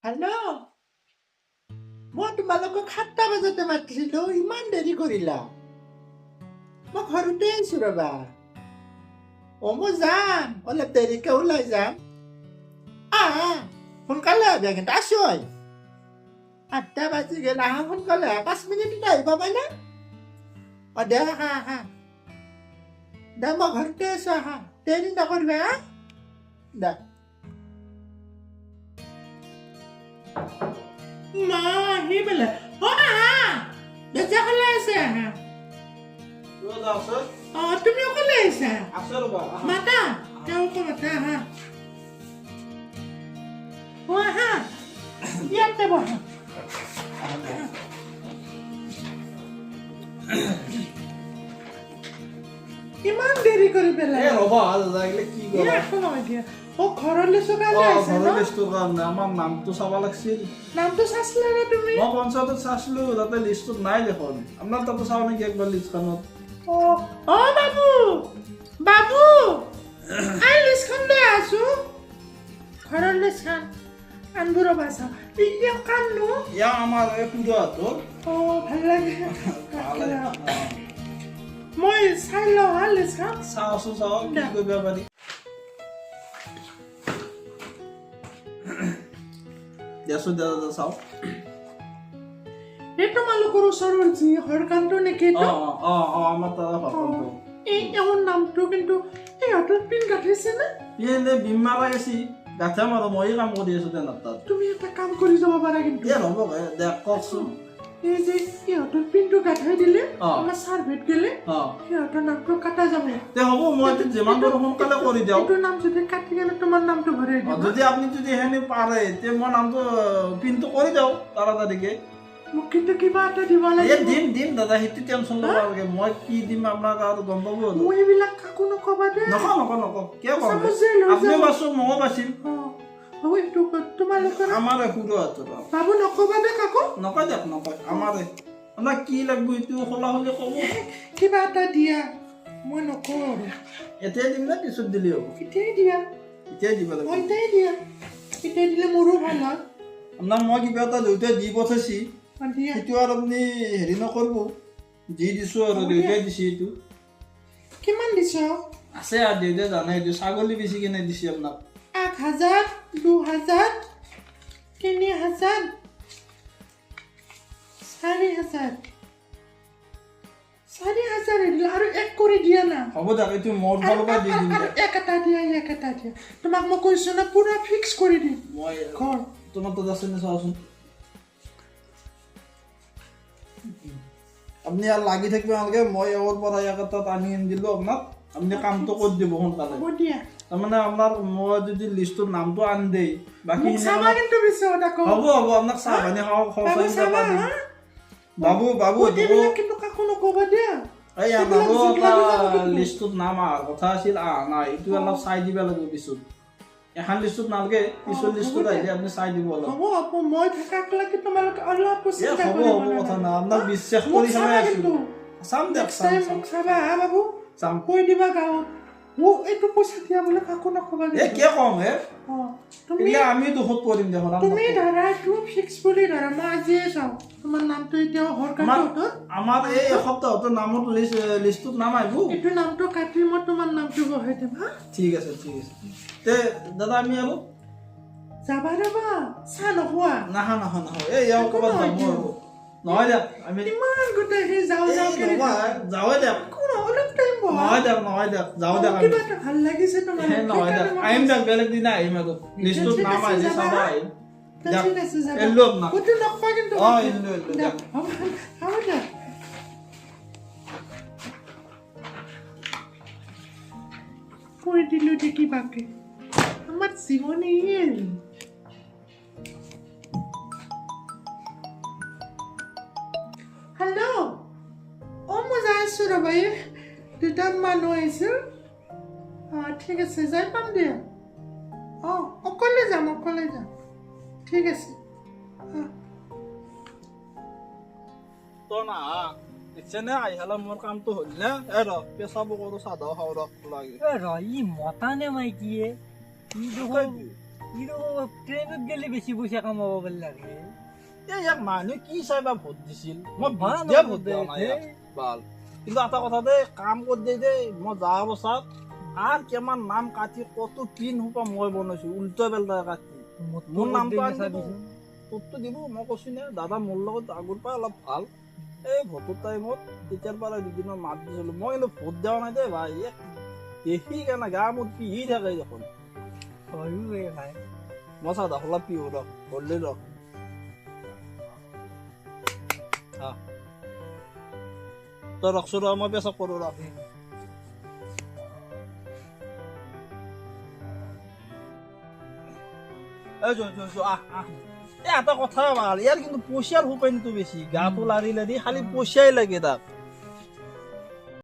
Hello' মই তোমালোকক 7টা বজাতে মাতিছিলো ইমান দেৰি কৰিলা মই ঘৰতে আছো ৰবা মই যাম অলপ দেৰিকে ওলাই যাম সোনকালে আহিবা কিন্তু আছো 8টা বাজি গ'ল আহা সোনকালে 5 মিনিটত আহি পাবানে দে আহা দে মই ঘৰতে আছো আহা দেৰি নকৰিবা দে মা আহি পেলে আহা দৰ্জা খোলা আছে আহা তুমি অকলে আহিছা মাতা তেওঁকো মাতা আহা আহা ইয়াতে বহা ইমান দেৰি কৰি পেলাই ঘৰলৈ আমাৰ নামটো চাব লাগিছিল নামটো চাইছিলা নে তুমি মই পঞ্চায়তত চাইছিলো তাতে লিষ্টত নাই দেখোন আপোনাৰ তাতে চাব নেকি একবাৰ লিষ্টখনত বাবু বাবু লিষ্টখন লৈ আছো ঘৰৰ লিষ্টখন আনবোৰ ৰবা চাওঁ এতিয়া কান্দো ইয়া আমাৰ এই পুজোৱাটো ভাল লাগে মই চাই লওঁ লিষ্টখন চাওচোন চাওঁ কি কৰিব পাৰি দিয়াচোন দাদা চাওঁ এই তোমালোকৰ ওচৰৰ যি হৰকান্ত নেকি আমাৰ তাৰ হৰকান্ত এই তেওঁৰ নামটো কিন্তু ইহঁতৰ পিন গাঠিছে নে এনে বিমা লাগাইছি গাঠাম আৰু মই কাম কৰি আছো তেনাৰ তাত তুমি এটা কাম কৰি যাব পাৰা কিন্তু হ'ব দে কওকচোন এই যে সিহঁতৰ পিনটো গাঠাই দিলে আমাৰ চাৰ্ভেত গেলে সিহঁতৰ নামটো কাটা যাব তে হ'ব মই যিমান পাৰো সোনকালে কৰি দিওঁ এইটো নাম যদি কাটি গেলে তোমাৰ নামটো ভৰাই দিম যদি আপুনি যদি হেনে পাৰে তে মই নামটো পিনটো কৰি দিওঁ তাড়াতাড়িকে মোক কিন্তু কিবা এটা দিব লাগিব দিম দাদা সেইটো টেনচন ল'ব নালাগে মই কি দিম আপোনাক আৰু গম পাব মই এইবিলাক কাকো নকবা দে নকওঁ কিয় ক'ম আপুনি বাচো ময়ো বাচিম এইটো তোমালোকৰ আমাৰে সৰু হাতৰ বাবু নকবা দে কাকো নকয় আমাৰে আপোনাক কি লাগিব এইটো খোলা হ'লে ক'ব কিবা এটা দিয়া মই নকওঁ আৰু এতিয়াই দিম নে পিছত দিলে হ'ব এতিয়াই দিয়া এতিয়াই দিব লাগিব এতিয়াই দিয়া এতিয়াই দিলে মোৰো ভাল হয় আপোনাক মই কিবা এটা দেউতাই দি পঠাইছি সেইটো আৰু আপুনি হেৰি নকৰিব যি দিছোঁ আৰু দেউতাই দিছে এইটো কিমান দিছ আছে আৰু দেউতাই জানে এইটো ছাগলী বেছি কেনে দিছে আপোনাক 1000 2000 3000 4000 আৰু এক কৰি দিয়া না হ'ব দিয়ক এইটো মোৰ ফালৰ পৰা দি দিম এক এটা দিয়া তোমাক মই কৈছো না পুৰা ফিক্স কৰি দিম মই ঘৰ তোমাৰ তাত আছে নে চাওচোন আপুনি আৰু লাগি থাকিব নালাগে মই এওঁৰ পৰা ইয়াৰ তাত আনি দিলোঁ আপোনাক আপুনি কামটো কৰি দিব সোনকালে তাৰমানে আপোনাৰ মই যদি লিষ্টৰ নামটো আনি দেই বাকী হ'ব আপোনাক চাহ পানী বাবু লিষ্টত নাম অহাৰ কথা আছিল নাই এইটো অলপ চাই দিব লাগিব পিছত এখন লিষ্টত নালাগে পিছৰ লিষ্টত আহিলে আপুনি চাই দিব অলপ হ'ব কথা নাই আপোনাক বিশ্বাস কৰি চাই আছো চাম দিয়ক চাম কৈ দিবা গাঁৱত এইটো পইচা দিয়া বোলে কাকো নকবা কিয় কম আমি দুখত পৰিম দেখোন তুমি ধৰা এইটো ফিক্স বুলি ধৰা মই আজিয়ে চাওঁ তোমাৰ নামটো এতিয়াও আমাৰ এই এসপ্তাহৰ নামত লিষ্টত নাম আহিব এইটো নামটো কাটি মই তোমাৰ নামটো বহাই দিম ঠিক আছে তে দাদা আমি আৰু যাবা ৰবা চাহ নোখোৱা নাহা এই ইয়াৰ ক'ৰবাত যাব আৰু নহয় দিয়ক আমি ইমান গোটেই সেই যাওঁ যাওঁৱে দিয়ক নহয় দিয়ক যাওঁ দিয়ক কিবা এটা ভাল লাগিছে তোমাৰ নহয় দিয়ক আহিম দিয়ক বেলেগ দিনা আহিম আৰু লিষ্টত নাম আহিলে চাব আহিম ঠিক আছে যাবা এল্লো আপোনাক ক'তো নকবা কিন্তু এল্লো দিয়ক হ'ব দিয়ক কৈ দিলো দেখি বাকে আমার জীবনে হ্যালো মই যাই আছো ৰবা দুটা মানুহ আহিছিল ঠিক আছে যাই পাম দিয়া অকলে যাম ঠিক আছে ইচ্ছেনে আহি হলে মোৰ কামটো হ'ল নে পেচাব কৰো চাদা খাওঁ লাগে ই মতা নে মাইকীয়ে কিন্তু ট্ৰেইনত গেলে বেছি পইচা কামাব পাৰি লাগে এই ইয়াক মানুহে কি চাই বা ভোট দিছিল মই ভাল বিদ্যা ভোট ভোট দিয়া নাই দে। ইয়াক। ভাল কিন্তু এটা কথা দেই কাম কৰি দেই দেই মই যোৱা বছৰত আৰু কিমান নাম কাটি কত পিন সোপা মই বনাইছো উল্টা বেল্টা কাটি মোৰ নামটো আনি দিব তোৰটো দিব মই কৈছো নে দাদা মোৰ লগত আগৰ পৰা অলপ ভাল এই ভোটৰ টাইমত তেতিয়াৰ পৰা দুদিনৰ মাত দিছিলো মই কিন্তু ভোট দিয়া নাই দেই ভাই ইয়াক দেখি কেনে গা মোৰ পিহি থাকে দেখোন হয়ো ভাই মই চাওঁ দখলা পিহো ৰ ধৰলি ৰ তই ৰখছো ৰ মই পেচক কৰো ৰ এটা কথা ভাল ইয়াৰ কিন্তু পইচাৰ সোপাইনটো বেছি গাটো লাৰি লাৰি খালি পইচাই লাগে তাক